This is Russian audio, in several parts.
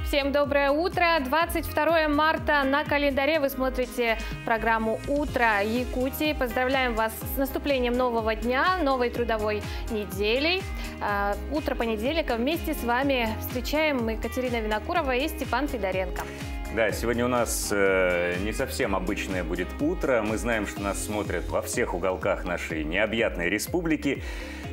Всем доброе утро. 22 марта на календаре. Вы смотрите программу «Утро Якутии». Поздравляем вас с наступлением нового дня, новой трудовой недели. Утро понедельника. Вместе с вами встречаем Екатерина Винокурова и Степан Федоренко. Да, сегодня у нас не совсем обычное будет утро. Мы знаем, что нас смотрят во всех уголках нашей необъятной республики.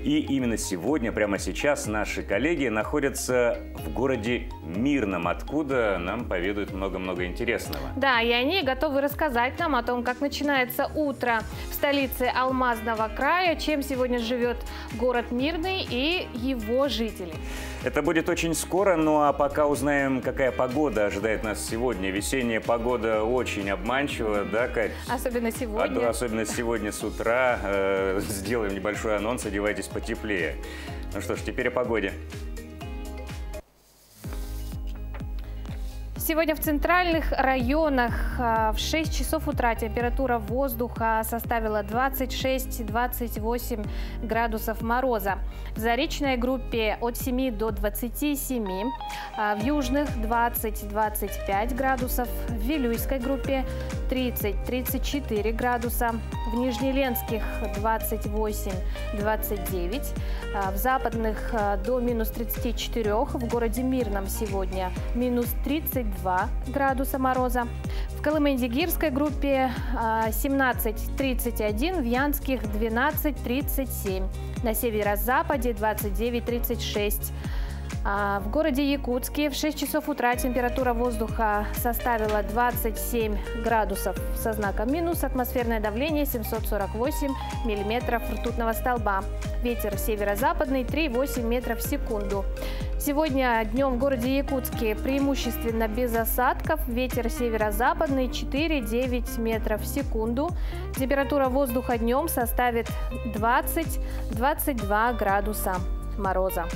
И именно сегодня, прямо сейчас, наши коллеги находятся в городе Мирном, откуда нам поведают много-много интересного. Да, и они готовы рассказать нам о том, как начинается утро в столице Алмазного края, чем сегодня живет город Мирный и его жители. Это будет очень скоро, ну а пока узнаем, какая погода ожидает нас сегодня. Весенняя погода очень обманчива, да, Кать? Особенно сегодня. Особенно сегодня с утра. Сделаем небольшой анонс, одевайтесь потеплее. Ну что ж, теперь о погоде. Сегодня в центральных районах в 6 часов утра температура воздуха составила 26-28 градусов мороза. В Заречной группе от 7 до 27, в южных 20-25 градусов, в Вилюйской группе 30-34 градуса, в Нижнеленских 28-29, в западных до минус 34, в городе Мирном сегодня минус 32 градуса мороза. В Колымендигирской группе 17-31, в Янских 12-37, на северо-западе 29-36. В городе Якутске в 6 часов утра температура воздуха составила 27 градусов со знаком минус, атмосферное давление 748 миллиметров ртутного столба. Ветер северо-западный 3,8 метров в секунду. Сегодня днем в городе Якутске преимущественно без осадков. Ветер северо-западный 4,9 метров в секунду. Температура воздуха днем составит 20-22 градуса мороза.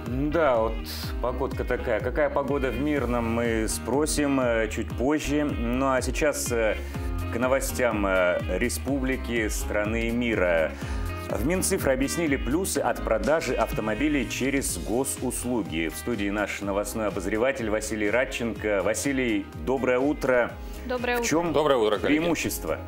Да, вот погодка такая. Какая погода в Мирном, мы спросим чуть позже. Ну а сейчас к новостям республики, страны и мира. В Минцифры объяснили плюсы от продажи автомобилей через госуслуги. В студии наш новостной обозреватель Василий Радченко. Василий, доброе утро. Доброе утро. В чем преимущество?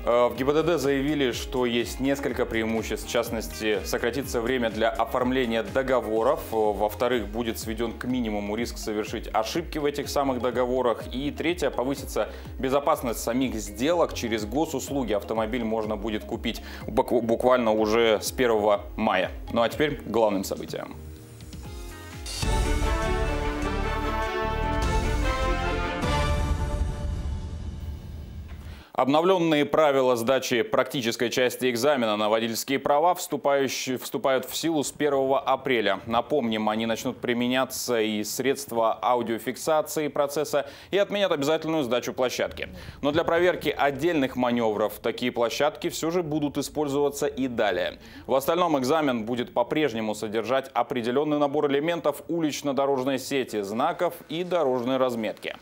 В ГИБДД заявили, что есть несколько преимуществ. В частности, сократится время для оформления договоров. Во-вторых, будет сведен к минимуму риск совершить ошибки в этих самых договорах. И третье, повысится безопасность самих сделок. Через госуслуги автомобиль можно будет купить буквально уже с 1 мая. Ну а теперь к главным событиям. Обновленные правила сдачи практической части экзамена на водительские права вступают в силу с 1 апреля. Напомним, они начнут применяться и средства аудиофиксации процесса и отменят обязательную сдачу площадки. Но для проверки отдельных маневров такие площадки все же будут использоваться и далее. В остальном экзамен будет по-прежнему содержать определенный набор элементов улично-дорожной сети, знаков и дорожной разметки.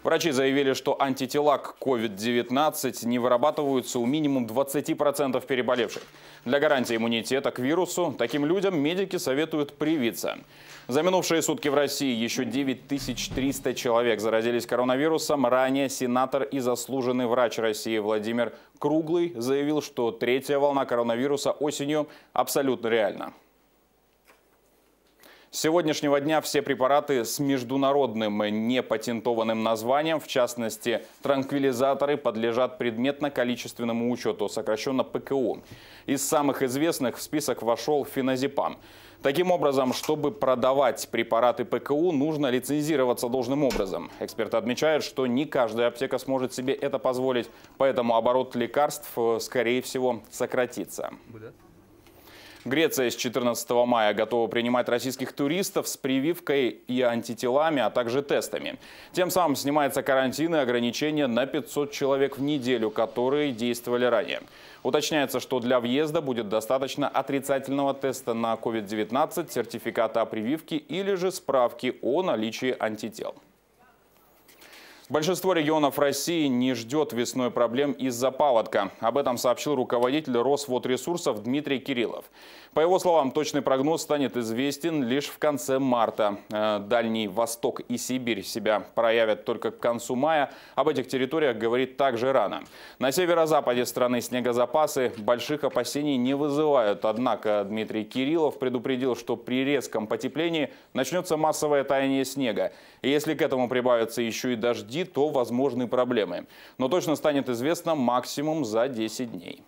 Врачи заявили, что антитела к COVID-19 не вырабатываются у минимум 20% переболевших. Для гарантии иммунитета к вирусу таким людям медики советуют привиться. За минувшие сутки в России еще 9300 человек заразились коронавирусом. Ранее сенатор и заслуженный врач России Владимир Круглый заявил, что третья волна коронавируса осенью абсолютно реальна. С сегодняшнего дня все препараты с международным непатентованным названием, в частности транквилизаторы, подлежат предметно-количественному учету, сокращенно ПКУ. Из самых известных в список вошел феназепам. Таким образом, чтобы продавать препараты ПКУ, нужно лицензироваться должным образом. Эксперты отмечают, что не каждая аптека сможет себе это позволить, поэтому оборот лекарств, скорее всего, сократится. Греция с 14 мая готова принимать российских туристов с прививкой и антителами, а также тестами. Тем самым снимается карантин и ограничения на 500 человек в неделю, которые действовали ранее. Уточняется, что для въезда будет достаточно отрицательного теста на COVID-19, сертификата о прививке или же справки о наличии антител. Большинство регионов России не ждет весной проблем из-за паводка. Об этом сообщил руководитель Росводресурсов Дмитрий Кириллов. По его словам, точный прогноз станет известен лишь в конце марта. Дальний Восток и Сибирь себя проявят только к концу мая. Об этих территориях говорить также рано. На северо-западе страны снегозапасы больших опасений не вызывают. Однако Дмитрий Кириллов предупредил, что при резком потеплении начнется массовое таяние снега. И если к этому прибавятся еще и дожди, то возможны проблемы. Но точно станет известно максимум за 10 дней.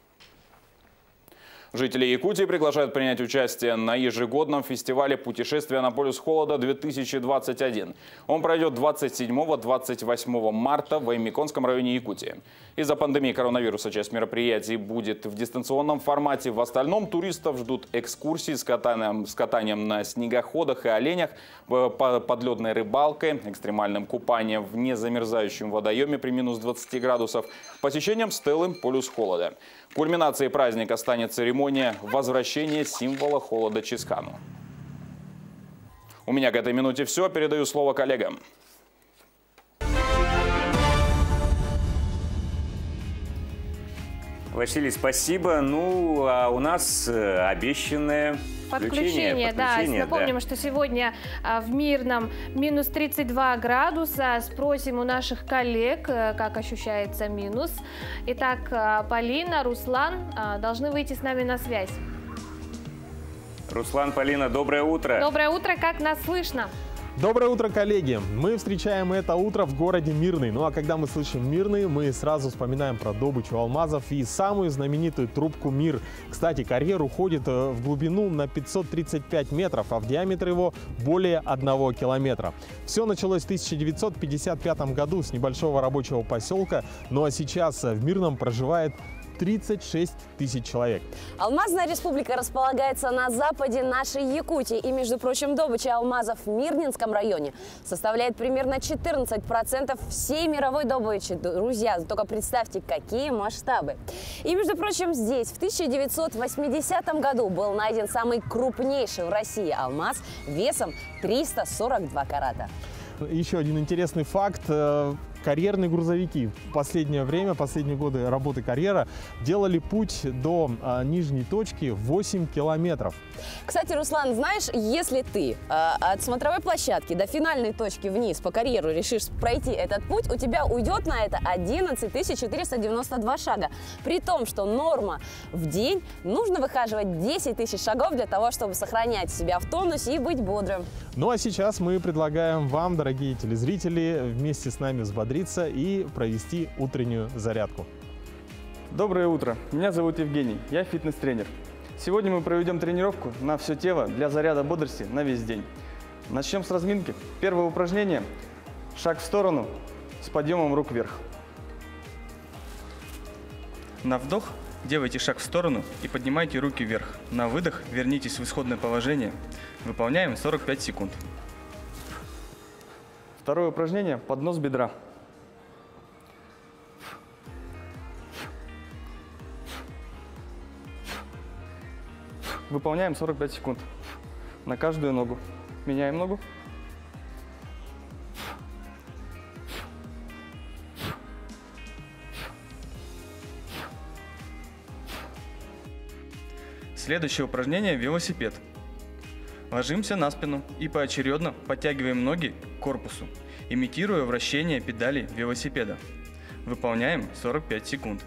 Жители Якутии приглашают принять участие на ежегодном фестивале «Путешествие на полюс холода-2021». Он пройдет 27-28 марта в Аймиконском районе Якутии. Из-за пандемии коронавируса часть мероприятий будет в дистанционном формате. В остальном туристов ждут экскурсии с катанием на снегоходах и оленях, подледной рыбалкой, экстремальным купанием в незамерзающем водоеме при минус 20 градусов, посещением стелы «Полюс холода». Кульминацией праздника станет церемония возвращения символа холода Чискану. У меня к этой минуте все. Передаю слово коллегам. Василий, спасибо. Ну, а у нас обещанное подключение. Да. Напомним, что сегодня в Мирном минус 32 градуса. Спросим у наших коллег, как ощущается минус. Итак, Полина, Руслан должны выйти с нами на связь. Руслан, Полина, доброе утро. Доброе утро, как нас слышно? Доброе утро, коллеги! Мы встречаем это утро в городе Мирный. Ну а когда мы слышим Мирный, мы сразу вспоминаем про добычу алмазов и самую знаменитую трубку Мир. Кстати, карьер уходит в глубину на 535 метров, а в диаметр его более 1 километра. Все началось в 1955 году с небольшого рабочего поселка, ну а сейчас в Мирном проживает 36 тысяч человек. Алмазная республика располагается на западе нашей Якутии. И, между прочим, добыча алмазов в Мирнинском районе составляет примерно 14% всей мировой добычи. Друзья, только представьте, какие масштабы. И, между прочим, здесь в 1980 году был найден самый крупнейший в России алмаз весом 342 карата. Еще один интересный факт. Карьерные грузовики в последнее время, последние годы работы карьера, делали путь до нижней точки 8 километров. Кстати, Руслан, знаешь, если ты от смотровой площадки до финальной точки вниз по карьеру решишь пройти этот путь, у тебя уйдет на это 11 492 шага. При том, что норма в день нужно выхаживать 10 тысяч шагов для того, чтобы сохранять себя в тонусе и быть бодрым. Ну а сейчас мы предлагаем вам, дорогие телезрители, вместе с нами взбодриться и провести утреннюю зарядку. Доброе утро, меня зовут Евгений, я фитнес-тренер. Сегодня мы проведем тренировку на все тело для заряда бодрости на весь день. Начнем с разминки. Первое упражнение – шаг в сторону с подъемом рук вверх. На вдох делайте шаг в сторону и поднимайте руки вверх. На выдох вернитесь в исходное положение. Выполняем 45 секунд. Второе упражнение – поднос бедра. Выполняем 45 секунд на каждую ногу. Меняем ногу. Следующее упражнение – велосипед. Ложимся на спину и поочередно подтягиваем ноги к корпусу, имитируя вращение педалей велосипеда. Выполняем 45 секунд.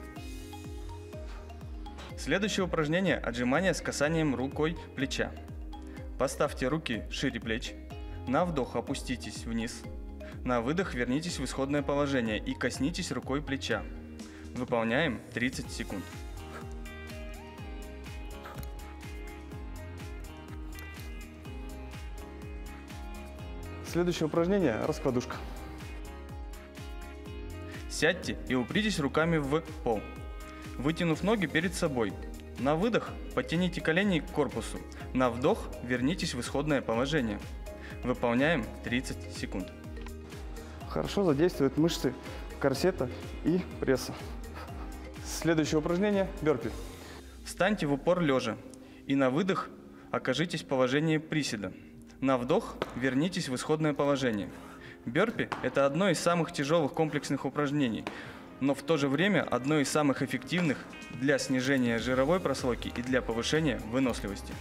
Следующее упражнение – отжимание с касанием рукой плеча. Поставьте руки шире плеч. На вдох опуститесь вниз. На выдох вернитесь в исходное положение и коснитесь рукой плеча. Выполняем 30 секунд. Следующее упражнение – раскладушка. Сядьте и упритесь руками в пол, вытянув ноги перед собой. На выдох подтяните колени к корпусу. На вдох вернитесь в исходное положение. Выполняем 30 секунд. Хорошо задействуют мышцы корсета и пресса. Следующее упражнение – бёрпи. Встаньте в упор лежа и на выдох окажитесь в положении приседа. На вдох вернитесь в исходное положение. Бёрпи – это одно из самых тяжелых комплексных упражнений, но в то же время одно из самых эффективных для снижения жировой прослойки и для повышения выносливости.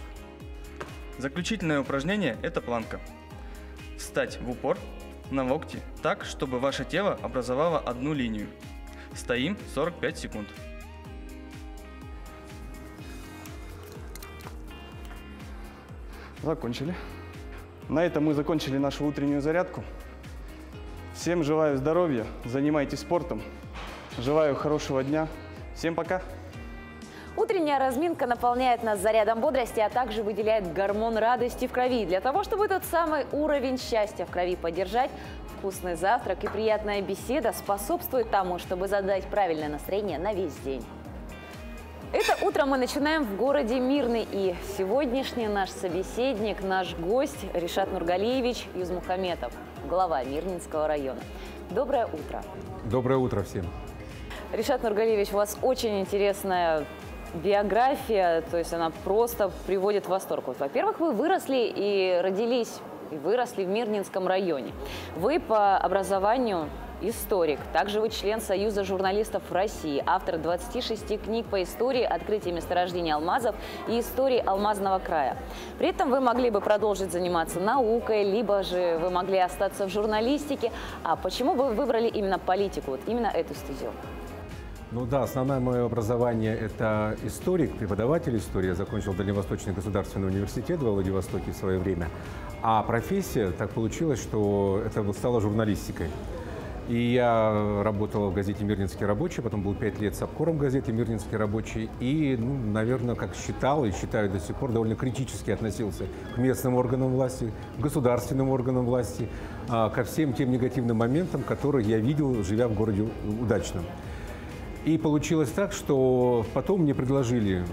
Заключительное упражнение – это планка. Встать в упор на локти так, чтобы ваше тело образовало одну линию. Стоим 45 секунд. Закончили. На этом мы закончили нашу утреннюю зарядку. Всем желаю здоровья, занимайтесь спортом. Желаю хорошего дня. Всем пока! Утренняя разминка наполняет нас зарядом бодрости, а также выделяет гормон радости в крови. Для того, чтобы тот самый уровень счастья в крови поддержать, вкусный завтрак и приятная беседа способствуют тому, чтобы задать правильное настроение на весь день. Это утро мы начинаем в городе Мирный. И сегодняшний наш собеседник, наш гость Ришат Нургалиевич Юзмухаметов, глава Мирнинского района. Доброе утро. Доброе утро всем. Ришат Нургалиевич, у вас очень интересная биография, то есть она просто приводит в восторг. Вот, во-первых, вы выросли и родились, и выросли в Мирнинском районе. Вы по образованию историк, также вы член Союза журналистов России, автор 26 книг по истории открытия месторождений алмазов и истории алмазного края. При этом вы могли бы продолжить заниматься наукой, либо же вы могли остаться в журналистике. А почему вы выбрали именно политику, вот именно эту стезю? Ну да, основное мое образование – это историк, преподаватель истории. Я закончил Дальневосточный государственный университет во Владивостоке в свое время. А профессия, так получилось, что это стала журналистикой. И я работал в газете «Мирнинский рабочий», потом был 5 лет сапкором газеты «Мирнинский рабочий». И, наверное, как считал и считаю до сих пор, довольно критически относился к местным органам власти, к государственным органам власти, ко всем тем негативным моментам, которые я видел, живя в городе Удачном. И получилось так, что потом мне предложили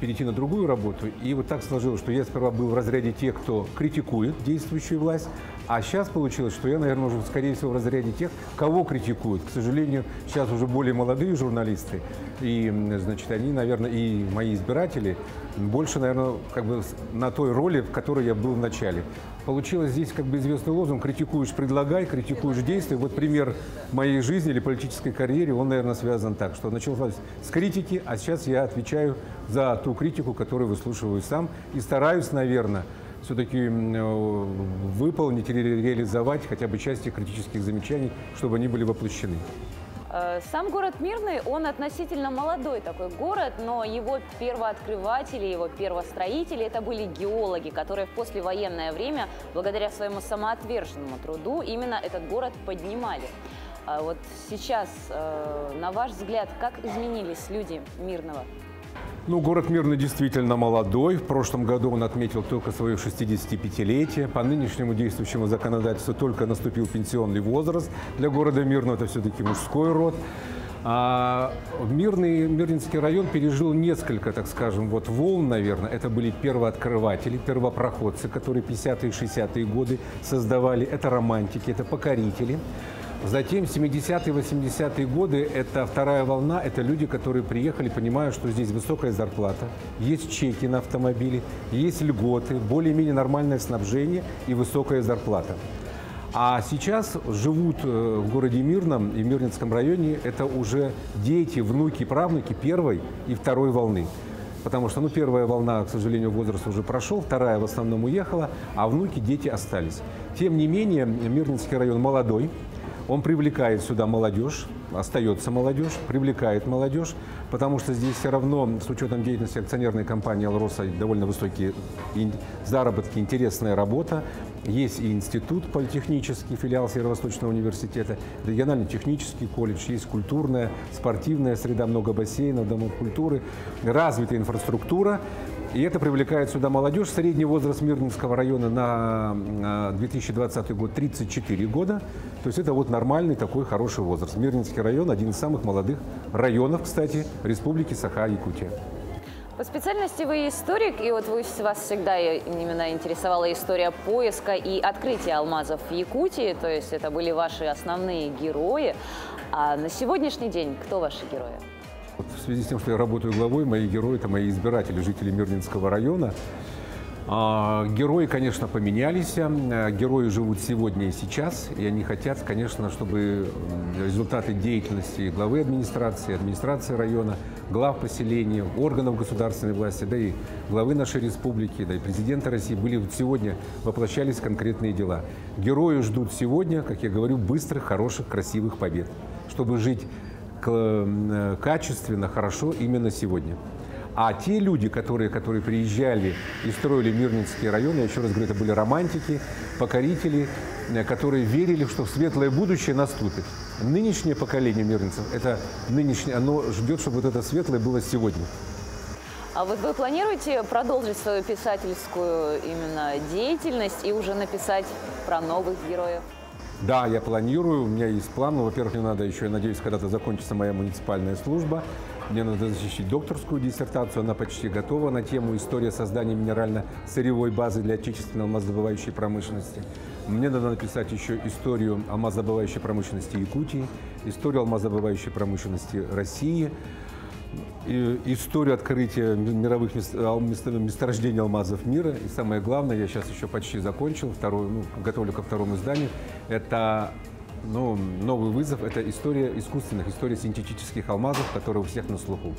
перейти на другую работу. И вот так сложилось, что я сперва был в разряде тех, кто критикует действующую власть. А сейчас получилось, что я, наверное, уже, скорее всего, в разряде тех, кого критикуют. К сожалению, сейчас уже более молодые журналисты. И, они, наверное, и мои избиратели больше, наверное, на той роли, в которой я был в начале. Получилось здесь известный лозунг: критикуешь – предлагай, критикуешь – действуй. Вот пример моей жизни или политической карьеры, он, наверное, связан так, что началось с критики, а сейчас я отвечаю за ту критику, которую выслушиваю сам, и стараюсь, наверное, все-таки выполнить или реализовать хотя бы части критических замечаний, чтобы они были воплощены. Сам город Мирный, он относительно молодой такой город, но его первооткрыватели, его первостроители – это были геологи, которые в послевоенное время, благодаря своему самоотверженному труду, именно этот город поднимали. Вот сейчас, на ваш взгляд, как изменились люди Мирного? Город Мирный действительно молодой. В прошлом году он отметил только свое 65-летие. По нынешнему действующему законодательству только наступил пенсионный возраст для города Мирного. Это все-таки мужской род. Мирнинский район пережил несколько, так скажем, волн, наверное. Это были первооткрыватели, первопроходцы, которые 50-е и 60-е годы создавали. Это романтики, это покорители. Затем 70-е, 80-е годы – это вторая волна, это люди, которые приехали, понимая, что здесь высокая зарплата, есть чеки на автомобили, есть льготы, более-менее нормальное снабжение и высокая зарплата. А сейчас живут в городе Мирном и в Мирнинском районе это уже дети, внуки, правнуки первой и второй волны. Потому что первая волна, к сожалению, возраст уже прошел, вторая в основном уехала, а внуки, дети остались. Тем не менее, Мирнинский район молодой. Он привлекает сюда молодежь, остается молодежь, привлекает молодежь, потому что здесь все равно, с учетом деятельности акционерной компании «Алроса», довольно высокие заработки, интересная работа. Есть и институт политехнический, филиал Северо-Восточного университета, региональный технический колледж, есть культурная, спортивная среда, много бассейнов, домов культуры, развитая инфраструктура. И это привлекает сюда молодежь. Средний возраст Мирнинского района на 2020 год 34 года. То есть это нормальный такой хороший возраст. Мирнинский район – один из самых молодых районов, кстати, Республики Саха-Якутия. По специальности вы историк, и вас всегда именно интересовала история поиска и открытия алмазов в Якутии. То есть это были ваши основные герои. А на сегодняшний день кто ваши герои? В связи с тем, что я работаю главой, мои герои – это мои избиратели, жители Мирнинского района. Герои, конечно, поменялись. Герои живут сегодня и сейчас. И они хотят, конечно, чтобы результаты деятельности главы администрации, администрации района, глав поселения, органов государственной власти, да и главы нашей республики, да и президента России были сегодня, воплощались в конкретные дела. Герои ждут сегодня, как я говорю, быстрых, хороших, красивых побед, чтобы жить качественно, хорошо именно сегодня. А те люди, которые приезжали и строили Мирнинский район, я еще раз говорю, это были романтики, покорители, которые верили, что светлое будущее наступит. Нынешнее поколение мирнинцев, оно ждет, чтобы вот это светлое было сегодня. А вот вы планируете продолжить свою писательскую именно деятельность и уже написать про новых героев? Да, я планирую, у меня есть план. Во-первых, мне надо еще, я надеюсь, когда-то закончится моя муниципальная служба. Мне надо защитить докторскую диссертацию, она почти готова на тему «История создания минерально-сырьевой базы для отечественной алмазодобывающей промышленности». Мне надо написать еще историю алмазодобывающей промышленности Якутии, историю алмазодобывающей промышленности России, историю открытия мировых месторождений алмазов мира. И самое главное, я сейчас еще почти закончил, готовлю ко второму изданию, это новый вызов – это история искусственных, история синтетических алмазов, которые у всех на слуху.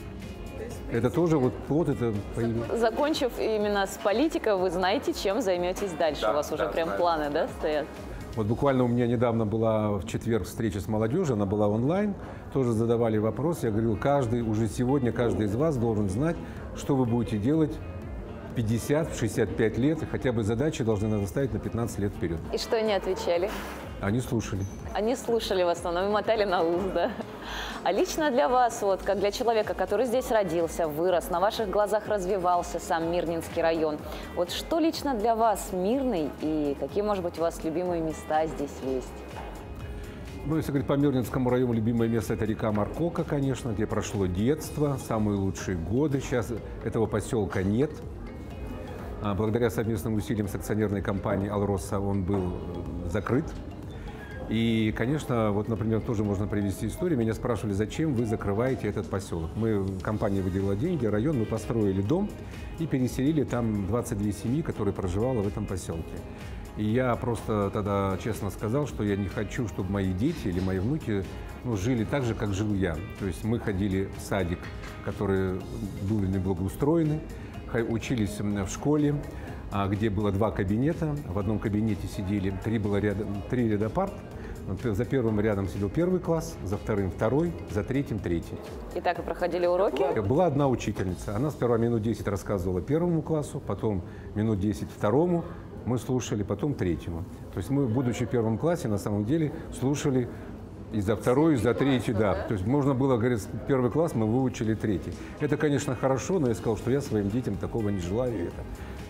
Это тоже плод, это появилось. Закончив именно с политикой, вы знаете, чем займетесь дальше? Да, у вас уже прям планы, да, стоят? Вот буквально у меня недавно была в четверг встреча с молодежью, она была онлайн, тоже задавали вопрос. Я говорил, уже сегодня каждый из вас должен знать, что вы будете делать 50-65 лет, и хотя бы задачи должны ставить на 15 лет вперед. И что они отвечали? Они слушали. Они слушали в основном и мотали на ус, да. А лично для вас, как для человека, который здесь родился, вырос, на ваших глазах развивался сам Мирнинский район, что лично для вас Мирный и какие, может быть, у вас любимые места здесь есть? Если говорить по Мирнинскому району, любимое место – это река Маркока, конечно, где прошло детство, самые лучшие годы. Сейчас этого поселка нет. Благодаря совместным усилиям с акционерной компанией «Алроса» он был закрыт. И, конечно, например, тоже можно привести историю. Меня спрашивали, зачем вы закрываете этот поселок. Компания выделила деньги, район, мы построили дом и переселили там 22 семьи, которые проживали в этом поселке. И я просто тогда честно сказал, что я не хочу, чтобы мои дети или мои внуки жили так же, как жил я. То есть мы ходили в садик, который был неблагоустроенный, учились в школе, где было 2 кабинета. В одном кабинете сидели 3 ряда парт. За первым рядом сидел 1 класс, за вторым 2, за третьим 3. И так и проходили уроки? Была одна учительница. Она сперва минут 10 рассказывала 1 классу, потом минут 10 2, мы слушали, потом 3. То есть мы, будучи в 1 классе, на самом деле слушали и за 2, и за 3, да. То есть можно было говорить, 1 класс мы выучили 3. Это, конечно, хорошо, но я сказал, что я своим детям такого не желаю.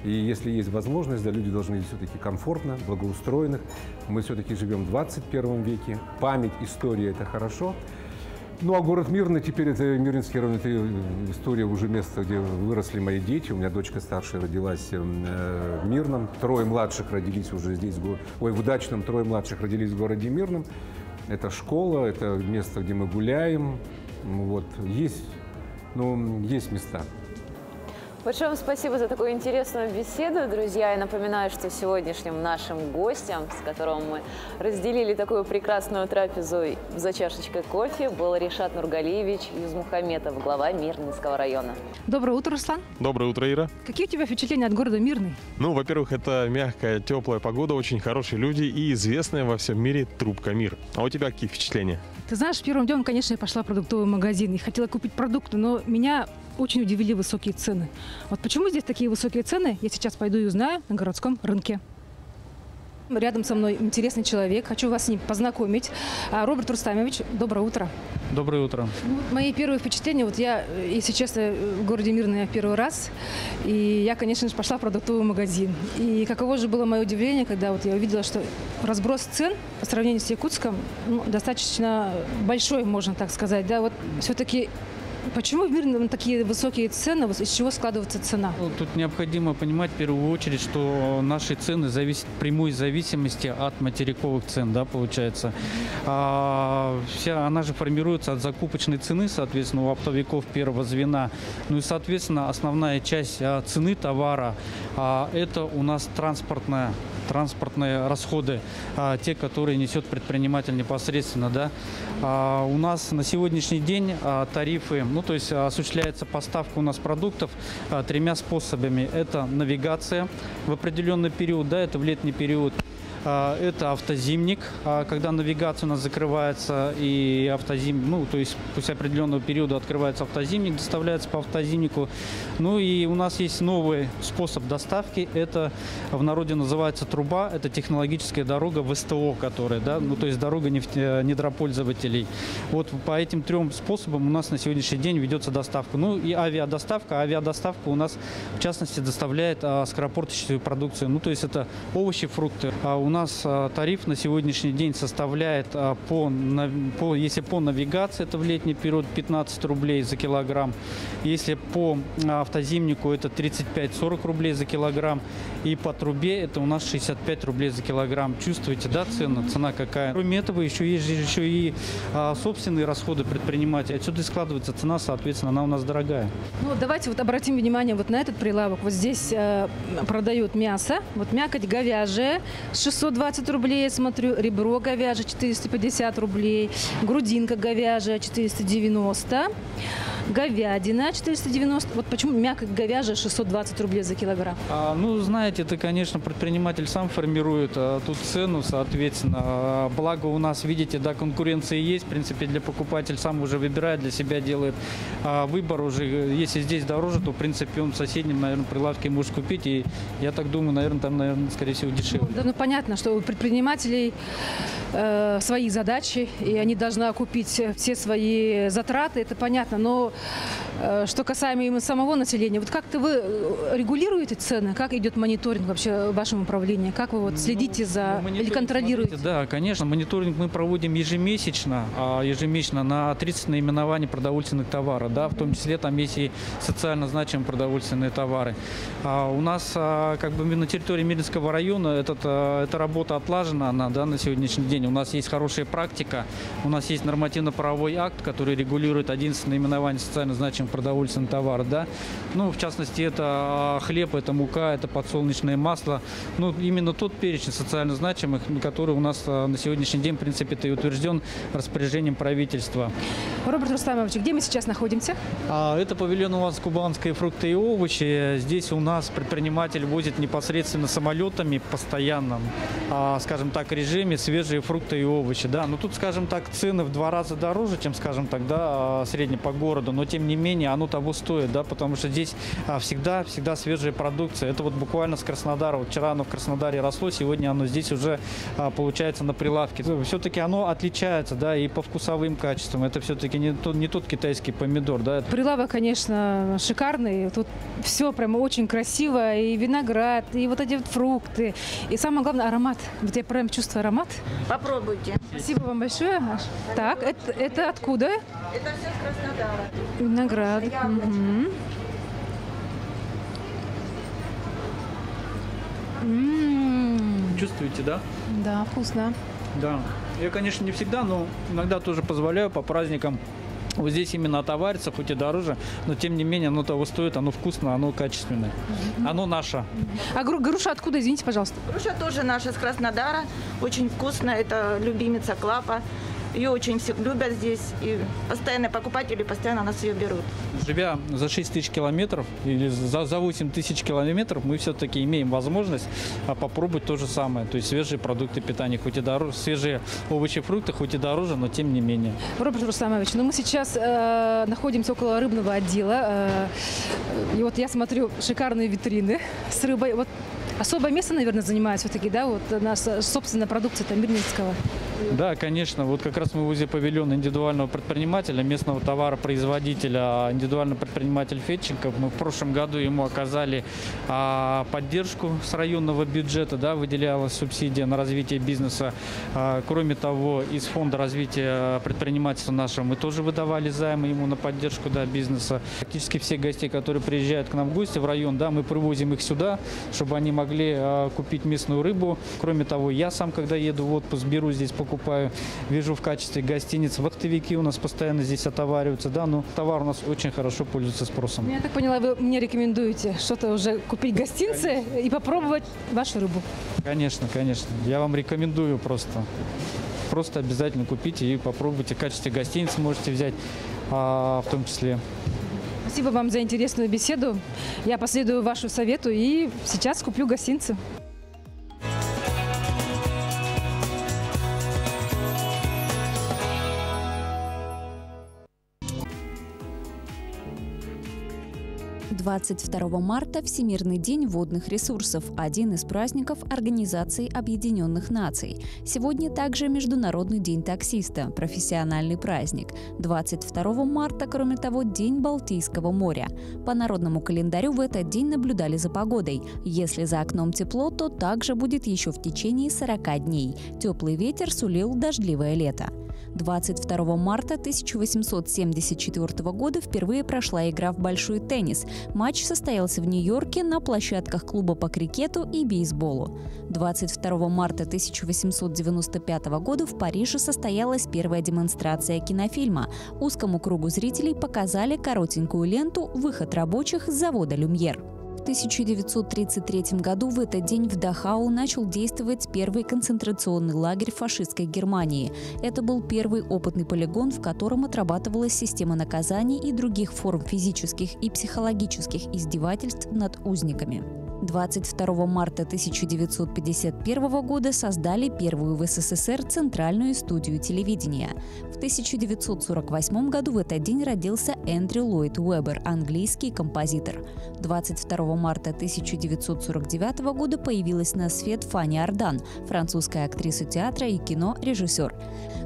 И если есть возможность, да, люди должны быть все-таки комфортно, благоустроенных. Мы все-таки живем в 21 веке. Память, история – это хорошо. А город Мирный, теперь это Мирнинский район, это история уже места, где выросли мои дети. У меня дочка старшая родилась в Мирном. 3 младших родились уже здесь, в Удачном, 3 младших родились в городе Мирном. Это школа, это место, где мы гуляем. Есть места. Большое вам спасибо за такую интересную беседу, друзья. Я напоминаю, что сегодняшним нашим гостем, с которым мы разделили такую прекрасную трапезу за чашечкой кофе, был Ришат Нургалиевич Юзмухаметов, глава Мирнинского района. Доброе утро, Руслан. Доброе утро, Ира. Какие у тебя впечатления от города Мирный? Во-первых, это мягкая, теплая погода, очень хорошие люди и известная во всем мире трубка «Мир». А у тебя какие впечатления? Ты знаешь, первым делом, конечно, я пошла в продуктовый магазин и хотела купить продукты, но меня очень удивили высокие цены. Почему здесь такие высокие цены, я сейчас пойду и узнаю на городском рынке. Рядом со мной интересный человек, хочу вас с ним познакомить. Роберт Рустамович, доброе утро. Доброе утро. Мои первые впечатления, я, если честно, в городе Мирный первый раз, и я, конечно же, пошла в продуктовый магазин. И каково же было мое удивление, когда я увидела, что разброс цен по сравнению с Якутском достаточно большой, можно так сказать. Да, все-таки Почему в Мирном такие высокие цены? Из чего складывается цена? Тут необходимо понимать в первую очередь, что наши цены зависят в прямой зависимости от материковых цен, да, получается. Она же формируется от закупочной цены, соответственно, у оптовиков первого звена. Ну и, соответственно, основная часть цены товара это у нас транспортные расходы, те, которые несет предприниматель непосредственно, да. У нас на сегодняшний день тарифы, то есть осуществляется поставка у нас продуктов тремя способами. Это навигация в определенный период, да, это в летний период. Это автозимник, когда навигация у нас закрывается и автозимник, то есть после определенного периода открывается автозимник, доставляется по автозимнику. Ну и у нас есть новый способ доставки, это в народе называется труба, это технологическая дорога в СТО, которая, да, то есть дорога недропользователей. Вот по этим трем способам у нас на сегодняшний день ведется доставка. Ну и авиадоставка. Авиадоставка у нас в частности доставляет скоропортящую продукцию, то есть это овощи, фрукты. У нас тариф на сегодняшний день составляет, если по навигации, это в летний период 15 рублей за килограмм. Если по автозимнику, это 35-40 рублей за килограмм. И по трубе это у нас 65 рублей за килограмм. Чувствуете, да, цена какая? Кроме этого, еще есть и собственные расходы предпринимателя. Отсюда и складывается цена, соответственно, она у нас дорогая. Давайте обратим внимание на этот прилавок. Вот здесь продают мясо. Вот мякоть говяжья 620 рублей, я смотрю, ребро говяжье 450 рублей, грудинка говяжья 490, говядина 490. Вот почему мякоть говяжья 620 рублей за килограмм? Знаете, это, конечно, предприниматель сам формирует тут цену, соответственно. Благо у нас, видите, да, конкуренция есть. В принципе, для покупателя сам уже выбирает, для себя делает выбор уже. Если здесь дороже, то, в принципе, он в соседнем, наверное, прилавке может купить. И я так думаю, наверное, там, скорее всего, дешевле. Понятно, что у предпринимателей свои задачи, и они должны окупить все свои затраты, это понятно. Но что касаемо именно самого населения, вот как-то вы регулируете цены? Как идет мониторинг вообще в вашем управлении? Как вы следите за или контролируете? Смотрите, да, конечно, мониторинг мы проводим ежемесячно на 30 наименований продовольственных товаров, да, в том числе там есть и социально значимые продовольственные товары. У нас на территории Мирнинского района эта работа отлажена, на сегодняшний день. У нас есть хорошая практика, у нас есть нормативно-правовой акт, который регулирует 11 наименований социально значимых продовольственных товаров, да. В частности, это хлеб, это мука, это подсолнечное масло. Именно тот перечень социально значимых, который у нас на сегодняшний день, в принципе, и утвержден распоряжением правительства. Роберт Рустамович, где мы сейчас находимся? Это павильон у вас «Кубанские фрукты и овощи». Здесь у нас предприниматель возит непосредственно самолетами постоянно, скажем так, режиме свежие фрукты и овощи. Да. Тут, скажем так, цены в 2 раза дороже, чем, скажем так, да, средне по городу, но тем не менее оно того стоит, да, потому что здесь всегда свежая продукция. Это вот буквально с Краснодара. Вот вчера оно в Краснодаре росло, сегодня оно здесь уже получается на прилавке. Все-таки оно отличается, да, и по вкусовым качествам. Это все-таки не тот китайский помидор, да. Прилавок, конечно, шикарный. Тут все прямо очень красиво. И виноград, и вот эти вот фрукты. И самое главное, аромат. Вот я прям чувствую аромат. Попробуйте. Спасибо вам большое. Так, это откуда? Это все с Краснодара. Виноград. Угу. Чувствуете, да? Да, вкусно. Да. Я, конечно, не всегда, но иногда тоже позволяю по праздникам вот здесь именно отовариться, хоть и дороже, но тем не менее оно того стоит, оно вкусное, оно качественное. Оно наше. А груша откуда, извините, пожалуйста? Груша тоже наша, с Краснодара. Очень вкусная, это любимица Клапа. Ее очень все любят здесь, и постоянные покупатели постоянно у нас ее берут. Живя за 6 тысяч километров или за 8 тысяч километров, мы все-таки имеем возможность попробовать то же самое. То есть свежие продукты питания, хоть и дороже, свежие овощи, фрукты, хоть и дороже, но тем не менее. Роберт Рустамович, мы сейчас находимся около рыбного отдела. И вот я смотрю шикарные витрины с рыбой. Вот особое место, наверное, занимает все-таки, да, вот наша собственная продукция Мирнинского. Да, конечно. Вот как раз мы возле павильона индивидуального предпринимателя, местного товаропроизводителя, индивидуальный предприниматель Федченков. Мы в прошлом году ему оказали поддержку с районного бюджета, да, выделялась субсидия на развитие бизнеса. Кроме того, из фонда развития предпринимательства нашего мы тоже выдавали займы ему на поддержку, да, бизнеса. Практически все гости, которые приезжают к нам в гости в район, да, мы привозим их сюда, чтобы они могли купить местную рыбу. Кроме того, я сам, когда еду в отпуск, беру здесь, покупаю, вижу в качестве гостиниц. Вахтовики у нас постоянно здесь отовариваются, да, но товар у нас очень хорошо пользуется спросом. Я так поняла, вы мне рекомендуете что-то уже купить гостинцы и попробовать вашу рыбу? Конечно, конечно. Я вам рекомендую просто. Просто обязательно купите и попробуйте. В качестве гостиницы можете взять в том числе. Спасибо вам за интересную беседу. Я последую вашему совету и сейчас куплю гостинцы. «22 марта – Всемирный день водных ресурсов, один из праздников Организации Объединенных Наций. Сегодня также Международный день таксиста, профессиональный праздник. 22 марта, кроме того, День Балтийского моря. По народному календарю в этот день наблюдали за погодой. Если за окном тепло, то также будет еще в течение 40 дней. Теплый ветер сулил дождливое лето. 22 марта 1874 года впервые прошла игра в большой теннис. Матч состоялся в Нью-Йорке на площадках клуба по крикету и бейсболу. 22 марта 1895 года в Париже состоялась первая демонстрация кинофильма. Узкому кругу зрителей показали коротенькую ленту «Выход рабочих с завода «Люмьер». В 1933 году в этот день в Дахау начал действовать первый концентрационный лагерь фашистской Германии. Это был первый опытный полигон, в котором отрабатывалась система наказаний и других форм физических и психологических издевательств над узниками. 22 марта 1951 года создали первую в СССР центральную студию телевидения. В 1948 году в этот день родился Эндрю Ллойд Уэббер, английский композитор. 22 марта 1949 года появилась на свет Фанни Ардан, французская актриса театра и кино, режиссер.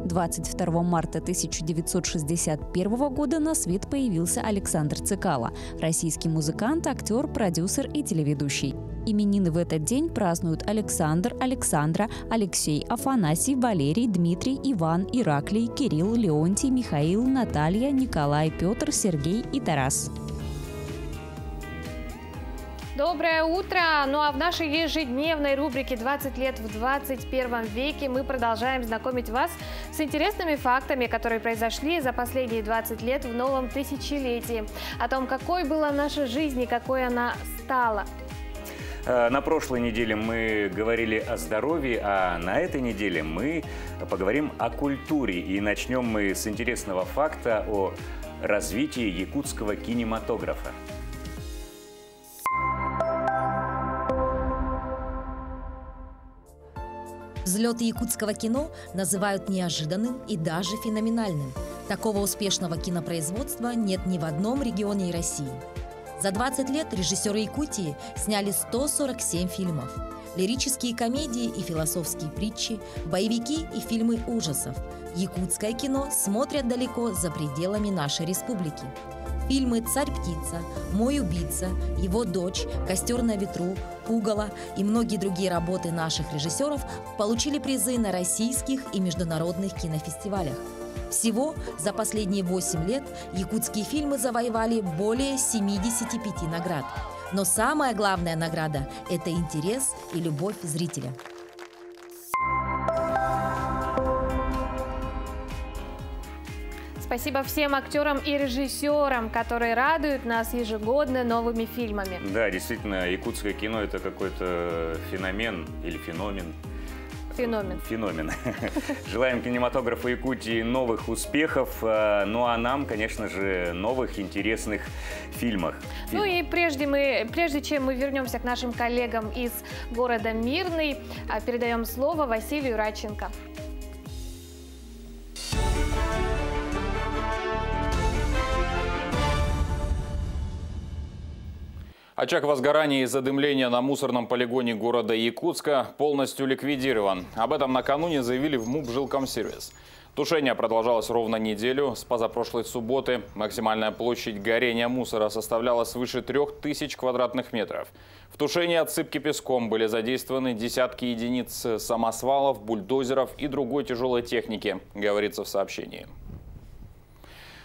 22 марта 1961 года на свет появился Александр Цекало, российский музыкант, актер, продюсер и телеведущий. Именины в этот день празднуют Александр, Александра, Алексей, Афанасий, Валерий, Дмитрий, Иван, Ираклий, Кирилл, Леонтий, Михаил, Наталья, Николай, Петр, Сергей и Тарас. Доброе утро! Ну а в нашей ежедневной рубрике «20 лет в 21 веке» мы продолжаем знакомить вас с интересными фактами, которые произошли за последние 20 лет в новом тысячелетии. О том, какой была наша жизнь и какой она стала. На прошлой неделе мы говорили о здоровье, а на этой неделе мы поговорим о культуре. И начнем мы с интересного факта о развитии якутского кинематографа. Взлет якутского кино называют неожиданным и даже феноменальным. Такого успешного кинопроизводства нет ни в одном регионе России. За 20 лет режиссеры Якутии сняли 147 фильмов. Лирические комедии и философские притчи, боевики и фильмы ужасов. Якутское кино смотрят далеко за пределами нашей республики. Фильмы «Царь-птица», «Мой убийца», «Его дочь», «Костер на ветру», «Пугало» и многие другие работы наших режиссеров получили призы на российских и международных кинофестивалях. Всего за последние 8 лет якутские фильмы завоевали более 75 наград. Но самая главная награда – это интерес и любовь зрителя. Спасибо всем актерам и режиссерам, которые радуют нас ежегодно новыми фильмами. Да, действительно, якутское кино – это какой-то феномен или феномен. Феномен. Желаем кинематографу Якутии новых успехов, ну а нам, конечно же, новых интересных фильмов. Ну и прежде чем мы вернемся к нашим коллегам из города Мирный, передаем слово Василию Радченко. Очаг возгорания и задымления на мусорном полигоне города Якутска полностью ликвидирован. Об этом накануне заявили в МУП «Жилкомсервис». Тушение продолжалось ровно неделю. С позапрошлой субботы максимальная площадь горения мусора составляла свыше 3000 квадратных метров. В тушении отсыпки песком были задействованы десятки единиц самосвалов, бульдозеров и другой тяжелой техники, говорится в сообщении.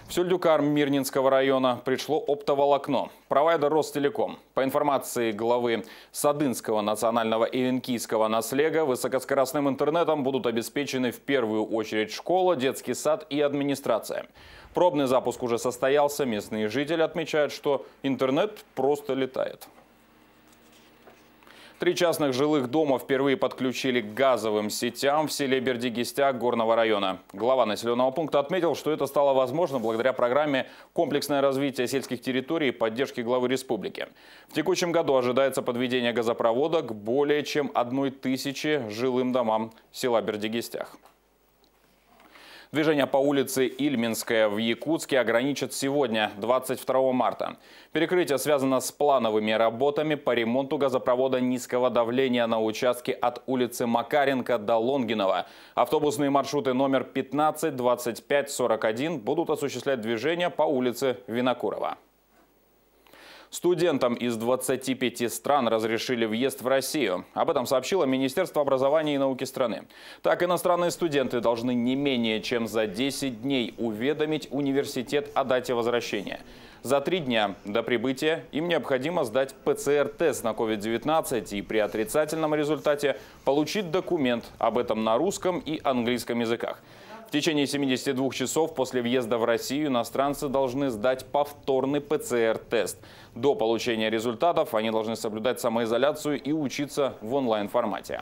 В Сюльдюкарм Мирнинского района пришло оптоволокно. Провайдер Ростелеком. По информации главы Садынского национального ивенкийского наслега, высокоскоростным интернетом будут обеспечены в первую очередь школа, детский сад и администрация. Пробный запуск уже состоялся. Местные жители отмечают, что интернет просто летает. 3 частных жилых дома впервые подключили к газовым сетям в селе Бердигистяк Горного района. Глава населенного пункта отметил, что это стало возможно благодаря программе «Комплексное развитие сельских территорий» и поддержки главы республики. В текущем году ожидается подведение газопровода к более чем 1000 жилым домам села Бердигистяк. Движение по улице Ильминская в Якутске ограничат сегодня, 22 марта. Перекрытие связано с плановыми работами по ремонту газопровода низкого давления на участке от улицы Макаренко до Лонгинова. Автобусные маршруты номер 15, 25, 41 будут осуществлять движение по улице Винокурова. Студентам из 25 стран разрешили въезд в Россию. Об этом сообщило Министерство образования и науки страны. Так, иностранные студенты должны не менее чем за 10 дней уведомить университет о дате возвращения. За 3 дня до прибытия им необходимо сдать ПЦР-тест на COVID-19 и при отрицательном результате получить документ об этом на русском и английском языках. В течение 72 часов после въезда в Россию иностранцы должны сдать повторный ПЦР-тест. До получения результатов они должны соблюдать самоизоляцию и учиться в онлайн-формате.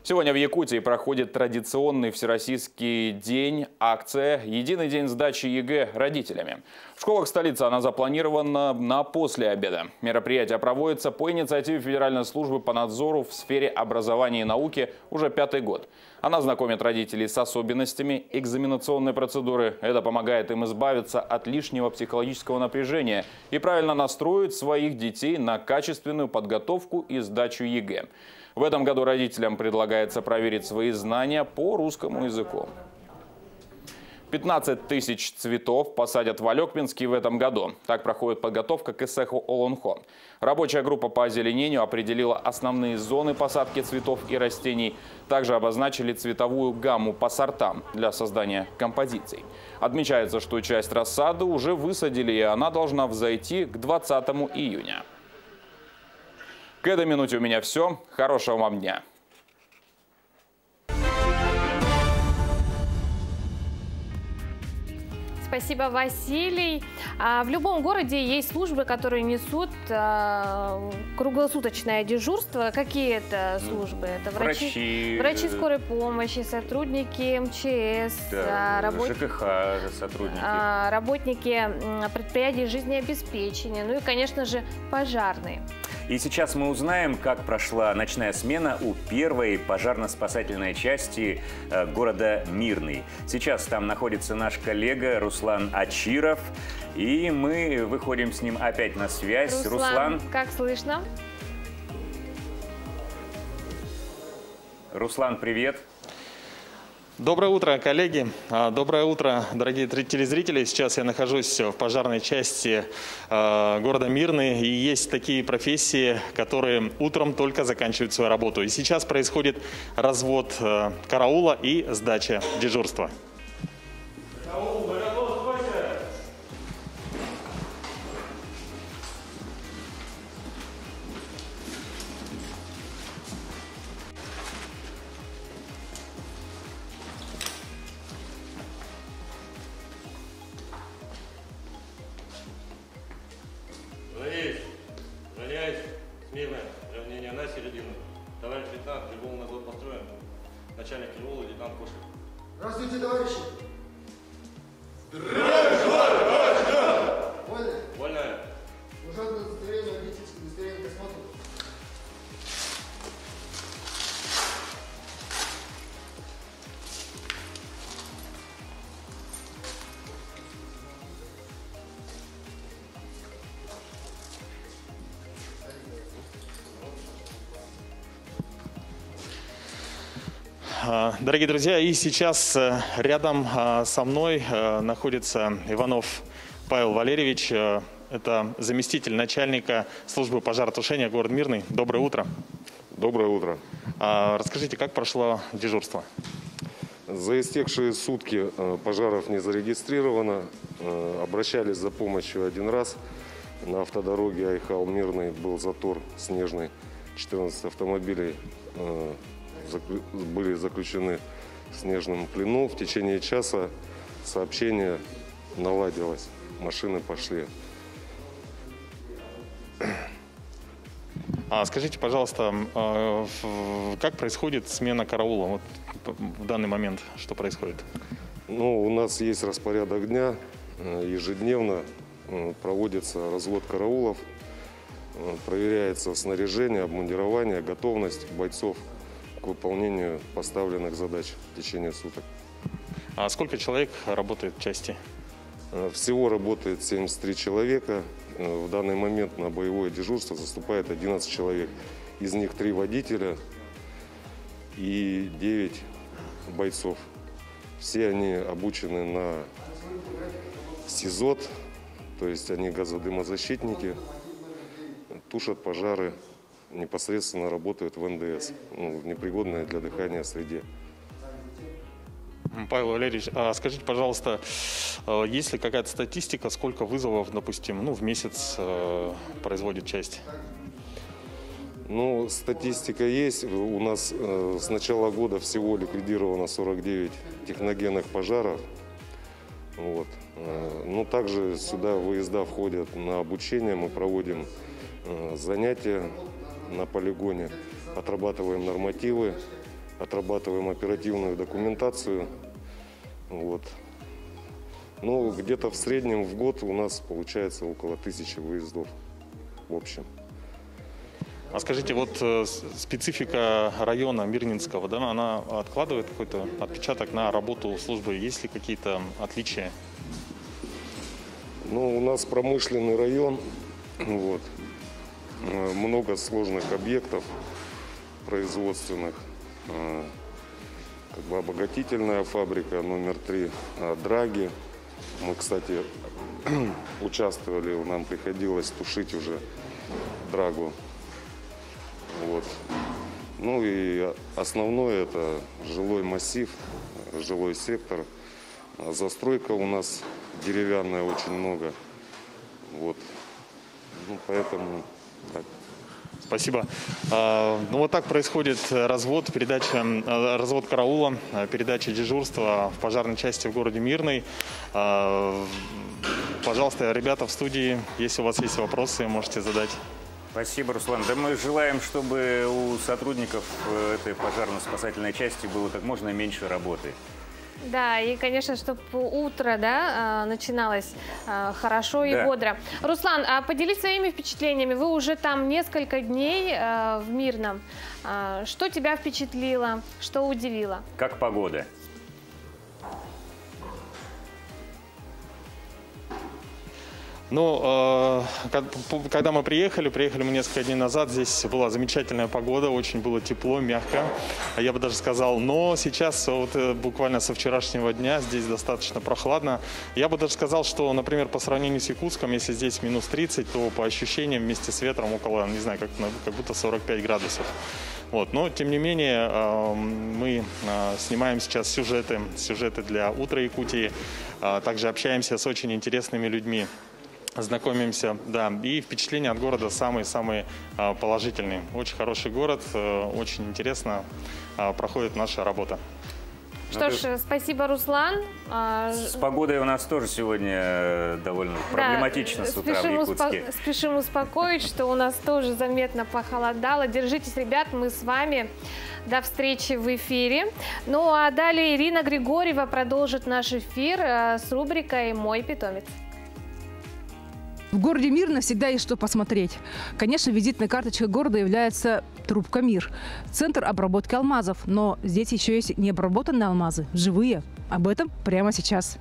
Сегодня в Якутии проходит традиционный всероссийский день, акция «Единый день сдачи ЕГЭ родителями». В школах столицы она запланирована на после обеда. Мероприятие проводится по инициативе Федеральной службы по надзору в сфере образования и науки уже 5-й год. Она знакомит родителей с особенностями экзаменационной процедуры. Это помогает им избавиться от лишнего психологического напряжения и правильно настроить своих детей на качественную подготовку и сдачу ЕГЭ. В этом году родителям предлагается проверить свои знания по русскому языку. 15 тысяч цветов посадят в Алекминске в этом году. Так проходит подготовка к эсэху Олонхо. Рабочая группа по озеленению определила основные зоны посадки цветов и растений. Также обозначили цветовую гамму по сортам для создания композиций. Отмечается, что часть рассады уже высадили, и она должна взойти к 20 июня. К этой минуте у меня все. Хорошего вам дня. Спасибо, Василий. В любом городе есть службы, которые несут круглосуточное дежурство. Какие это службы? Это врачи скорой помощи, сотрудники МЧС, ЖКХ сотрудники, работники предприятий жизнеобеспечения, ну и, конечно же, пожарные. И сейчас мы узнаем, как прошла ночная смена у первой пожарно-спасательной части города Мирный. Сейчас там находится наш коллега Руслан Ачиров, и мы выходим с ним опять на связь. Руслан, как слышно? Руслан, привет. Доброе утро, коллеги. Доброе утро, дорогие телезрители. Сейчас я нахожусь в пожарной части города Мирный. И есть такие профессии, которые утром только заканчивают свою работу. И сейчас происходит развод караула и сдача дежурства. Равняюсь. Смирно. Равнение на середину. Товарищ лейтенант, прибыл на год построен. Начальник Кирилла, лейтенант Кошев. Здравствуйте, товарищи. Здравия желаю, товарищ лейтенант. Вольно? Вольно. Служебное удостоверение, водительское удостоверение к осмотру. Дорогие друзья, и сейчас рядом со мной находится Иванов Павел Валерьевич. Это заместитель начальника службы пожаротушения города Мирный. Доброе утро. Доброе утро. Расскажите, как прошло дежурство? За истекшие сутки пожаров не зарегистрировано. Обращались за помощью один раз. На автодороге Айхал-Мирный был затор снежный. 14 автомобилей были заключены в снежном плену. В течение часа сообщение наладилось. Машины пошли. Скажите, пожалуйста, как происходит смена караула? Вот в данный момент что происходит? Ну, у нас есть распорядок дня. Ежедневно проводится развод караулов. Проверяется снаряжение, обмундирование, готовность бойцов к выполнению поставленных задач в течение суток. А сколько человек работает в части? Всего работает 73 человека. В данный момент на боевое дежурство заступает 11 человек. Из них 3 водителя и 9 бойцов. Все они обучены на СИЗОТ, то есть они газодымозащитники, тушат пожары, непосредственно работают в НДС, в непригодной для дыхания среде. Павел Валерьевич, скажите, пожалуйста, есть ли какая-то статистика, сколько вызовов, допустим, в месяц производит часть? Ну, статистика есть. У нас с начала года всего ликвидировано 49 техногенных пожаров. Вот. Но также сюда выезда входят на обучение. Мы проводим занятия на полигоне, отрабатываем нормативы, отрабатываем оперативную документацию. Вот. Ну, где-то в среднем в год у нас получается около 1000 выездов в общем. А скажите, вот специфика района Мирнинского, да, она откладывает какой-то отпечаток на работу службы? Есть ли какие-то отличия? Ну, у нас промышленный район, вот. Много сложных объектов производственных. Как бы обогатительная фабрика номер 3 Драги. Мы, кстати, участвовали, нам приходилось тушить уже Драгу. Вот. Ну и основное это жилой массив, жилой сектор. Застройка у нас деревянная очень много. Вот. Ну, поэтому так. Спасибо. Ну, вот так происходит развод караула, передача дежурства в пожарной части в городе Мирный. Пожалуйста, ребята в студии, если у вас есть вопросы, можете задать. Спасибо, Руслан. Да мы желаем, чтобы у сотрудников этой пожарно-спасательной части было как можно меньше работы. Да, и, конечно, чтобы утро, да, начиналось хорошо и бодро. Руслан, поделись своими впечатлениями. Вы уже там несколько дней в Мирном. Что тебя впечатлило, что удивило? Как погода? Ну, когда мы приехали мы несколько дней назад, здесь была замечательная погода, очень было тепло, мягко, я бы даже сказал. Но сейчас, вот буквально со вчерашнего дня, здесь достаточно прохладно. Я бы даже сказал, что, например, по сравнению с Якутском, если здесь минус 30, то по ощущениям вместе с ветром около, не знаю, как будто 45 градусов. Вот. Но, тем не менее, мы снимаем сейчас сюжеты для «Утра Якутии», также общаемся с очень интересными людьми. Знакомимся, да, и впечатления от города самые-самые положительные. Очень хороший город, очень интересно проходит наша работа. Что ж, спасибо, Руслан. С погодой у нас тоже сегодня довольно проблематично с утра в Якутске. Спешим успокоить, что у нас тоже заметно похолодало. Держитесь, ребят, мы с вами. До встречи в эфире. Ну а далее Ирина Григорьева продолжит наш эфир с рубрикой «Мой питомец». В городе Мирно всегда есть что посмотреть. Конечно, визитной карточкой города является трубка «Мир» – центр обработки алмазов. Но здесь еще есть необработанные алмазы, живые. Об этом прямо сейчас.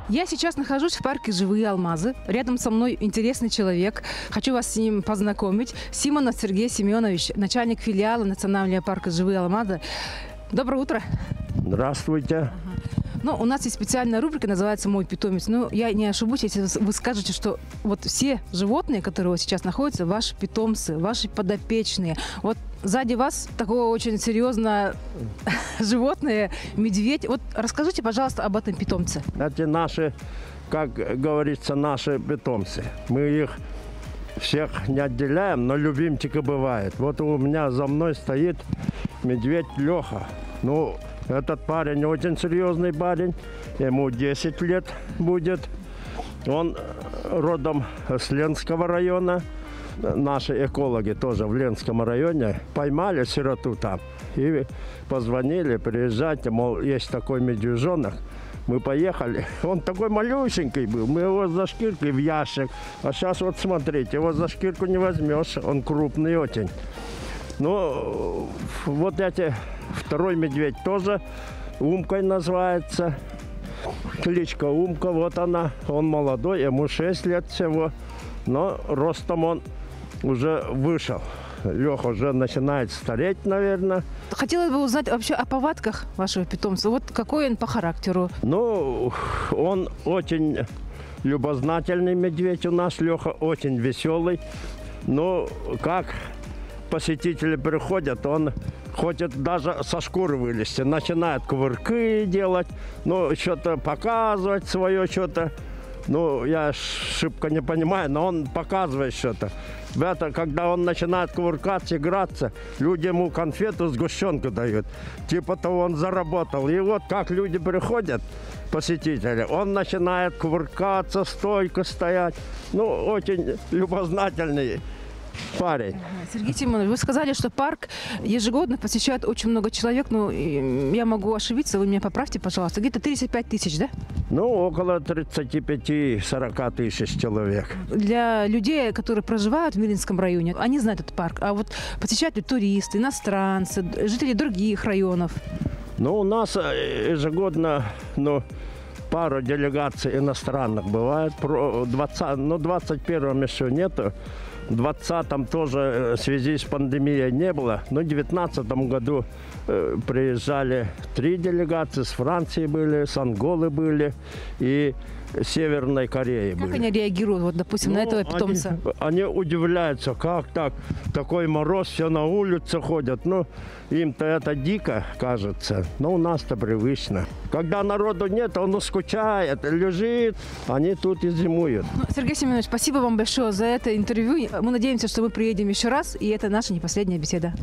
Я сейчас нахожусь в парке «Живые алмазы». Рядом со мной интересный человек. Хочу вас с ним познакомить. Симонов Сергей Семенович, начальник филиала Национального парка «Живые алмазы». Доброе утро. Здравствуйте. Ну, у нас есть специальная рубрика, называется «Мой питомец». Ну, я не ошибусь, если вы скажете, что вот все животные, которые вот сейчас находятся, ваши питомцы, ваши подопечные. Вот сзади вас такое очень серьезное животное, медведь. Вот расскажите, пожалуйста, об этом питомце. Это наши, как говорится, наши питомцы. Мы их всех не отделяем, но любимчика бывает. Вот у меня за мной стоит медведь Леха. Ну, этот парень очень серьезный парень. Ему 10 лет будет. Он родом с Ленского района. Наши экологи тоже в Ленском районе поймали сироту там. И позвонили, приезжайте, мол, есть такой медвежонок. Мы поехали. Он такой малюсенький был. Мы его за шкирку в ящик. А сейчас вот смотрите, его за шкирку не возьмешь. Он крупный очень. Ну, вот эти... Второй медведь тоже Умкой называется. Кличка Умка, вот она. Он молодой, ему 6 лет всего. Но ростом он уже вышел. Леха уже начинает стареть, наверное. Хотелось бы узнать вообще о повадках вашего питомца. Вот какой он по характеру? Ну, он очень любознательный медведь у нас. Леха очень веселый. Ну, как посетители приходят, он хочет даже со шкуры вылезти. Начинает кувырки делать, ну, что-то показывать свое, что-то. Ну, я шибко не понимаю, но он показывает что-то. Это, когда он начинает кувыркаться, играться, люди ему конфету, сгущенку дают. Типа того он заработал. И вот как люди приходят, посетители, он начинает кувыркаться, стойко стоять. Ну, очень любознательный парень. Сергей Семенович, вы сказали, что парк ежегодно посещает очень много человек. Ну, я могу ошибиться, вы меня поправьте, пожалуйста. Где-то 35 тысяч, да? Ну, около 35-40 тысяч человек. Для людей, которые проживают в Мирнинском районе, они знают этот парк. А вот посещают ли туристы, иностранцы, жители других районов? Ну, у нас ежегодно, ну, пару делегаций иностранных бывает. 21-м еще нету. В 2020-м тоже в связи с пандемией не было. Но в 2019 году приезжали 3 делегации. С Франции были, с Анголы были и Северной Кореи были. Как они реагируют, вот, допустим, на этого питомца? Они удивляются, как так, такой мороз, все на улице ходят. Ну, им-то это дико кажется, но у нас-то привычно. Когда народу нет, он скучает, лежит, они тут и зимуют. Сергей Семенович, спасибо вам большое за это интервью. Мы надеемся, что мы приедем еще раз, и это наша не последняя беседа.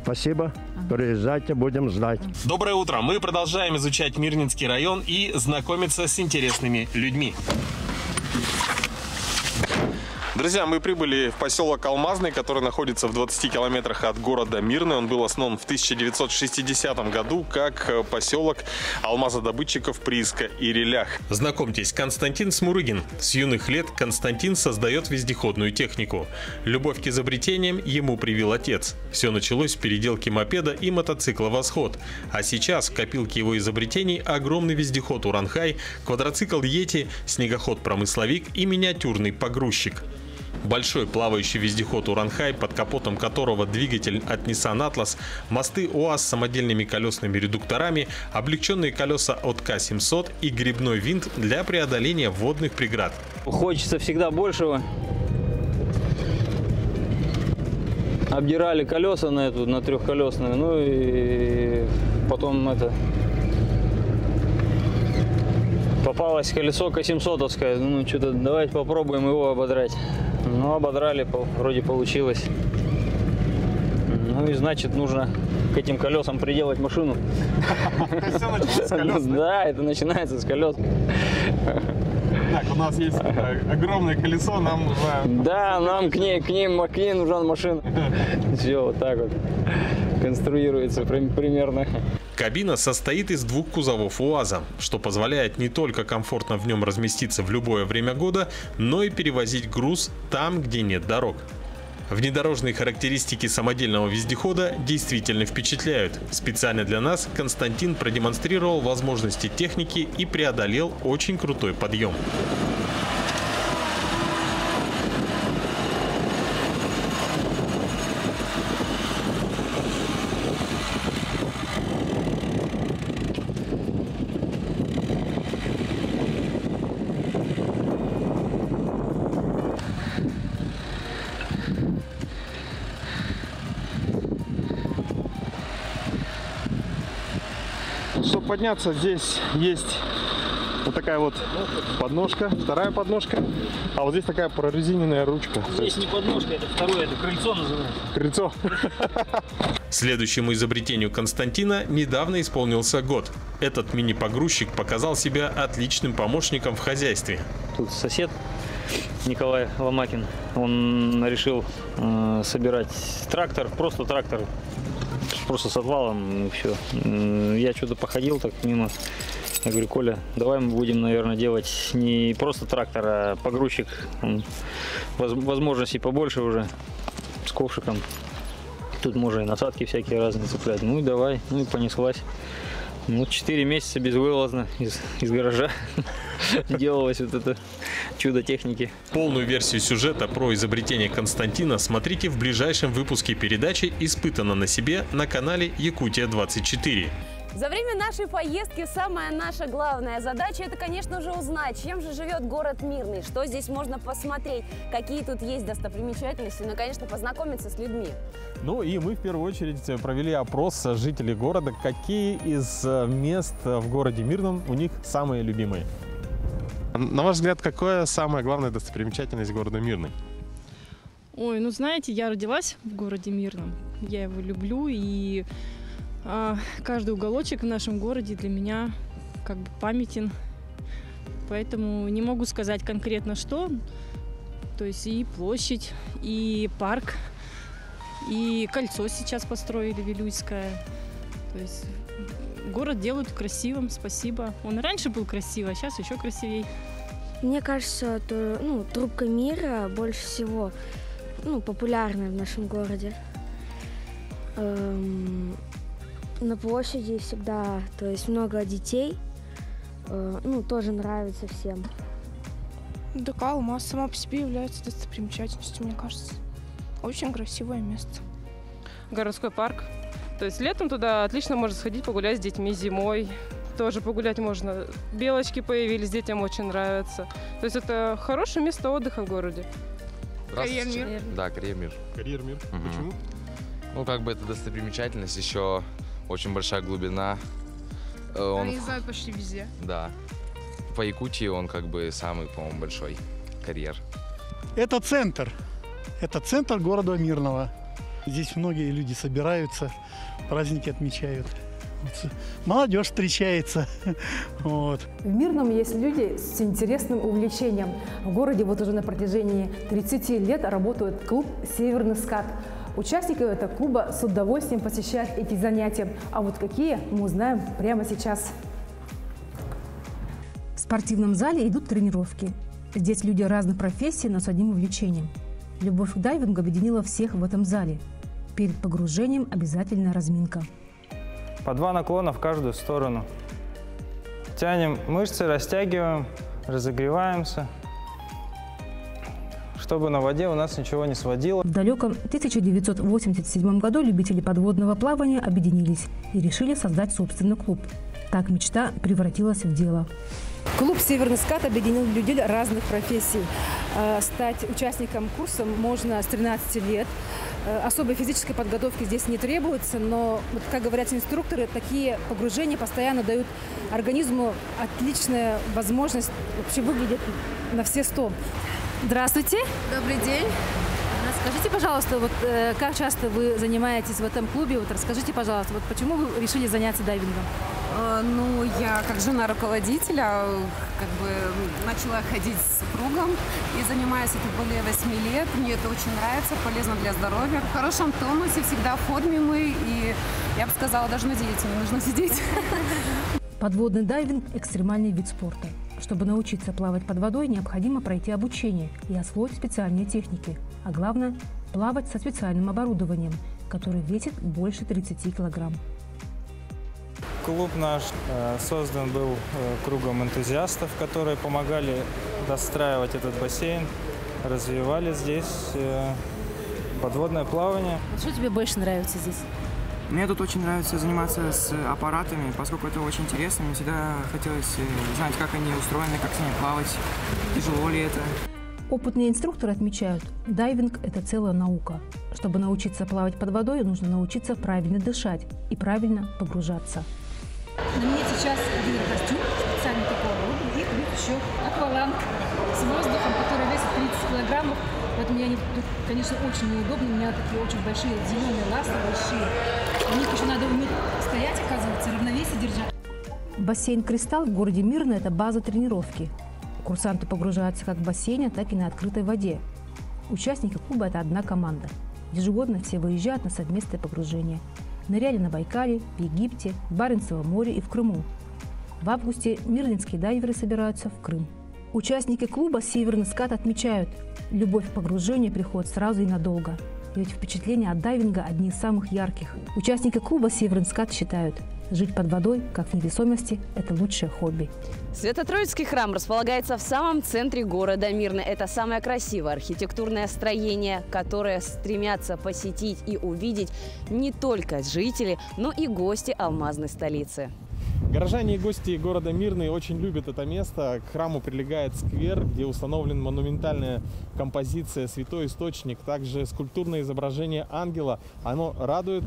Спасибо. Приезжайте, будем ждать. Доброе утро. Мы продолжаем изучать Мирнинский район и знакомиться с интересными людьми. Друзья, мы прибыли в поселок Алмазный, который находится в 20 километрах от города Мирный. Он был основан в 1960 году как поселок алмазодобытчиков Прииска и Релях. Знакомьтесь, Константин Смурыгин. С юных лет Константин создает вездеходную технику. Любовь к изобретениям ему привил отец. Все началось с переделки мопеда и мотоцикла «Восход». А сейчас в копилке его изобретений огромный вездеход «Уранхай», квадроцикл «Йети», снегоход-промысловик и миниатюрный погрузчик. Большой плавающий вездеход «Уранхай», под капотом которого двигатель от Nissan Atlas, мосты УАЗ с самодельными колесными редукторами, облегченные колеса от К-700 и гребной винт для преодоления водных преград. Хочется всегда большего. Обдирали колеса на трехколесную, ну и потом попалось колесо К-700-овское, ну что-то давайте попробуем его ободрать. Ну, ободрали, вроде получилось. Ну и значит, нужно к этим колесам приделать машину. Все начинается с колес? Да, это начинается с колес. Так, у нас есть огромное колесо, нам нужно... Да, нам к ней нужна машина. Все, вот так вот конструируется примерно. Кабина состоит из 2 кузовов УАЗа, что позволяет не только комфортно в нем разместиться в любое время года, но и перевозить груз там, где нет дорог. Внедорожные характеристики самодельного вездехода действительно впечатляют. Специально для нас Константин продемонстрировал возможности техники и преодолел очень крутой подъем. Чтобы подняться, здесь есть вот такая вот подножка, вторая подножка, а вот здесь такая прорезиненная ручка. Здесь не подножка, это второе, это крыльцо называется. Крыльцо. Следующему изобретению Константина недавно исполнился год. Этот мини-погрузчик показал себя отличным помощником в хозяйстве. Тут сосед Николай Ломакин, он решил собирать трактор, просто с отвалом и все. Я что-то походил так мимо. Я говорю: Коля, давай мы будем, наверное, делать не просто трактор, а погрузчик. Возможностей побольше уже, с ковшиком. Тут можно и насадки всякие разные цеплять. Ну и давай, ну и понеслась. Ну, 4 месяца безвылазно из гаража делалось вот это чудо техники. Полную версию сюжета про изобретение Константина смотрите в ближайшем выпуске передачи «Испытано на себе» на канале Якутия-24. За время нашей поездки самая наша главная задача – это, конечно же, узнать, чем же живет город Мирный, что здесь можно посмотреть, какие тут есть достопримечательности, ну и, конечно, познакомиться с людьми. Ну и мы в первую очередь провели опрос жителей города, какие из мест в городе Мирном у них самые любимые. На ваш взгляд, какая самая главная достопримечательность города Мирный? Ой, ну знаете, я родилась в городе Мирном, я его люблю, и каждый уголочек в нашем городе для меня как бы памятен, поэтому не могу сказать конкретно что. То есть и площадь, и парк, и кольцо сейчас построили Вилюйское. То есть город делают красивым, спасибо. Он и раньше был красивый, а сейчас еще красивее. Мне кажется, трубка мира больше всего популярная в нашем городе. На площади всегда, то есть много детей, тоже нравится всем. ДК «Алмаз» сама по себе является достопримечательностью, мне кажется. Очень красивое место. Городской парк. То есть летом туда отлично можно сходить погулять с детьми, зимой тоже погулять можно. Белочки появились, детям очень нравится. То есть это хорошее место отдыха в городе. Карьер-мир. Да, Карьер-мир. Карьер-мир. Угу. Почему? Ну, как бы это достопримечательность, еще очень большая глубина. Они знают почти везде. Да. По Якутии он как бы самый, по-моему, большой карьер. Это центр. Это центр города Мирного. Здесь многие люди собираются, праздники отмечают. Молодежь встречается. Вот. В Мирном есть люди с интересным увлечением. В городе вот уже на протяжении 30 лет работает клуб «Северный скат». Участники этого клуба с удовольствием посещают эти занятия. А вот какие, мы узнаем прямо сейчас. В спортивном зале идут тренировки. Здесь люди разных профессий, но с одним увлечением. Любовь к дайвингу объединила всех в этом зале. Перед погружением обязательно разминка. По 2 наклона в каждую сторону. Тянем мышцы, растягиваем, разогреваемся, чтобы на воде у нас ничего не сводило. В далеком 1987 году любители подводного плавания объединились и решили создать собственный клуб. Так мечта превратилась в дело. Клуб «Северный скат» объединил людей разных профессий. Стать участником курса можно с 13 лет. Особой физической подготовки здесь не требуется, но, как говорят инструкторы, такие погружения постоянно дают организму отличную возможность вообще выглядеть на все 100. Здравствуйте. Добрый день. Расскажите, пожалуйста, как часто вы занимаетесь в этом клубе? Расскажите, пожалуйста, почему вы решили заняться дайвингом? Ну, я как жена руководителя начала ходить с супругом и занимаюсь этим более 8 лет. Мне это очень нравится, полезно для здоровья. В хорошем тонусе, всегда в форме мы, и я бы сказала, даже на диете не нужно сидеть. Подводный дайвинг – экстремальный вид спорта. Чтобы научиться плавать под водой, необходимо пройти обучение и освоить специальные техники. А главное – плавать со специальным оборудованием, который весит больше 30 килограмм. Клуб наш создан был кругом энтузиастов, которые помогали достраивать этот бассейн, развивали здесь подводное плавание. Что тебе больше нравится здесь? Мне тут очень нравится заниматься с аппаратами, поскольку это очень интересно. Мне всегда хотелось знать, как они устроены, как с ними плавать, тяжело ли это. Опытные инструкторы отмечают, дайвинг – это целая наука. Чтобы научиться плавать под водой, нужно научиться правильно дышать и правильно погружаться. На мне сейчас один костюм специально такого рода и плюс еще акваланг с воздухом, который весит 30 килограммов. Поэтому я, конечно, очень неудобно. У меня такие очень большие зеленые ласты, большие. У них еще надо уметь стоять, оказывается, равновесие держать. Бассейн «Кристалл» в городе Мирный – это база тренировки. Курсанты погружаются как в бассейне, так и на открытой воде. Участники клуба – это одна команда. Ежегодно все выезжают на совместное погружение. Ныряли на Байкале, в Египте, в Баренцевом море и в Крыму. В августе мирнинские дайверы собираются в Крым. Участники клуба «Северный скат» отмечают, любовь к погружению приходит сразу и надолго. Ведь впечатления от дайвинга одни из самых ярких. Участники клуба «Северный скат» считают, жить под водой, как в невесомости, это лучшее хобби. Свято-Троицкий храм располагается в самом центре города Мирный. Это самое красивое архитектурное строение, которое стремятся посетить и увидеть не только жители, но и гости алмазной столицы. Горожане и гости города Мирный очень любят это место. К храму прилегает сквер, где установлена монументальная композиция «Святой источник», также скульптурное изображение ангела. Оно радует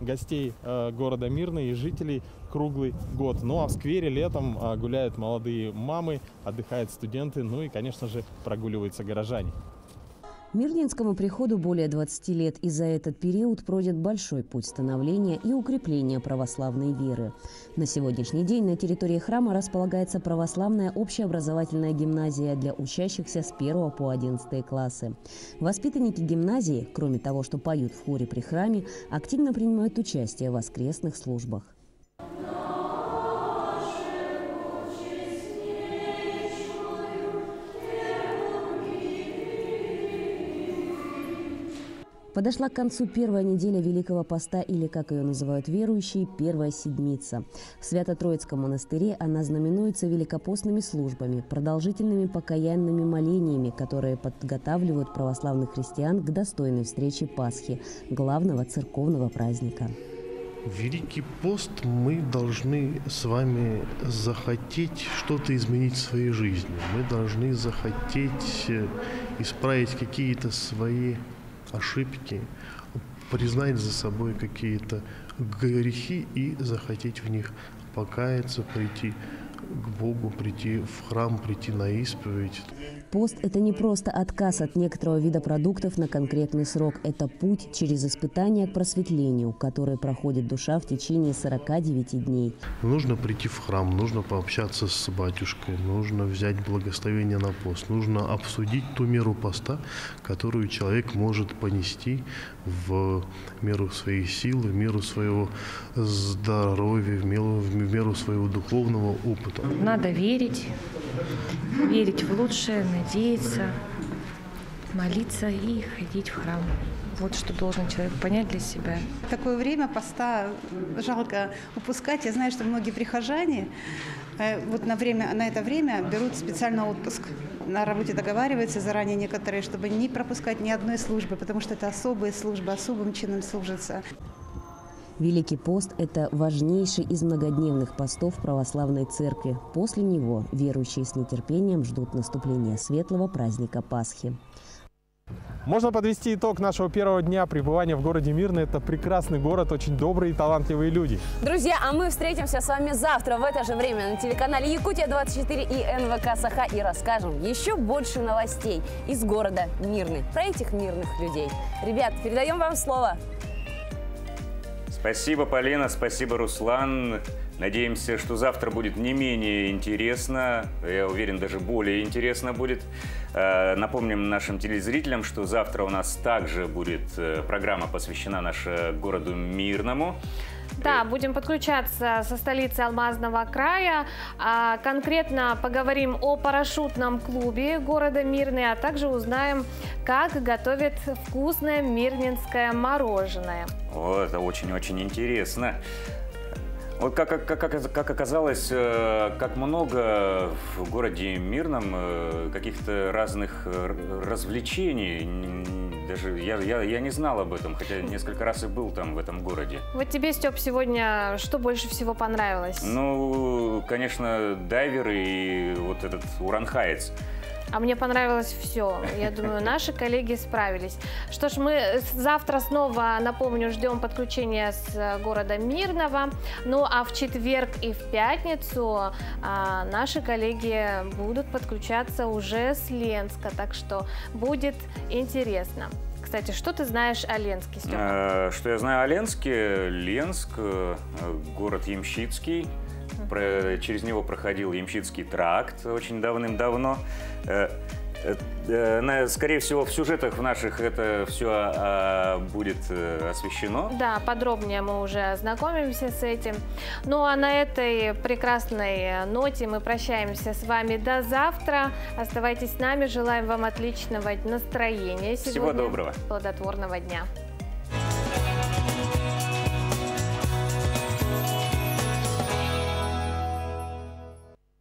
гостей города Мирный и жителей круглый год. Ну а в сквере летом гуляют молодые мамы, отдыхают студенты, ну и, конечно же, прогуливаются горожане. Мирнинскому приходу более 20 лет, и за этот период пройдет большой путь становления и укрепления православной веры. На сегодняшний день на территории храма располагается православная общеобразовательная гимназия для учащихся с 1 по 11 классы. Воспитанники гимназии, кроме того, что поют в хоре при храме, активно принимают участие в воскресных службах. Подошла к концу первая неделя Великого Поста, или, как ее называют верующие, Первая Седмица. В Свято-Троицком монастыре она знаменуется великопостными службами, продолжительными покаянными молениями, которые подготавливают православных христиан к достойной встрече Пасхи, главного церковного праздника. Великий пост мы должны с вами захотеть что-то изменить в своей жизни. Мы должны захотеть исправить какие-то свои ошибки, признать за собой какие-то грехи и захотеть в них покаяться, прийти к Богу, прийти в храм, прийти на исповедь. Пост – это не просто отказ от некоторого вида продуктов на конкретный срок. Это путь через испытания к просветлению, который проходит душа в течение 49 дней. Нужно прийти в храм, нужно пообщаться с батюшкой, нужно взять благословение на пост, нужно обсудить ту меру поста, которую человек может понести в меру своих сил, в меру своего здоровья, в меру своего духовного опыта. Надо верить в лучшее, надеяться, молиться и ходить в храм. Вот что должен человек понять для себя. Такое время поста жалко упускать. Я знаю, что многие прихожане вот на это время берут специальный отпуск. На работе договариваются заранее некоторые, чтобы не пропускать ни одной службы, потому что это особые службы, особым чином служатся. Великий пост – это важнейший из многодневных постов православной церкви. После него верующие с нетерпением ждут наступления светлого праздника Пасхи. Можно подвести итог нашего первого дня пребывания в городе Мирный. Это прекрасный город, очень добрые и талантливые люди. Друзья, а мы встретимся с вами завтра в это же время на телеканале Якутия-24 и НВК Саха и расскажем еще больше новостей из города Мирный, про этих мирных людей. Ребят, передаем вам слово. Спасибо, Полина, спасибо, Руслан. Надеемся, что завтра будет не менее интересно, я уверен, даже более интересно будет. Напомним нашим телезрителям, что завтра у нас также будет программа, посвящена нашему городу Мирному. Да, будем подключаться со столицы Алмазного края. Конкретно поговорим о парашютном клубе города Мирный, а также узнаем, как готовят вкусное мирнинское мороженое. О, это очень-очень интересно. Вот как оказалось, как много в городе Мирном каких-то разных развлечений. Даже я не знал об этом, хотя несколько раз и был там, в этом городе. Вот тебе, Степ, сегодня что больше всего понравилось? Ну, конечно, дайверы и вот этот уранхаец. А мне понравилось все. Я думаю, наши коллеги справились. Что ж, мы завтра снова, напомню, ждем подключения с города Мирного. Ну а в четверг и в пятницу наши коллеги будут подключаться уже с Ленска. Так что будет интересно. Кстати, что ты знаешь о Ленске, Степа? Что я знаю о Ленске? Ленск, город Ямщицкий. Через него проходил Ямщицкий тракт очень давным-давно. Скорее всего, в сюжетах в наших это все будет освещено. Да, подробнее мы уже ознакомимся с этим. Ну а на этой прекрасной ноте мы прощаемся с вами до завтра. Оставайтесь с нами. Желаем вам отличного настроения сегодня. Всего доброго. Плодотворного дня.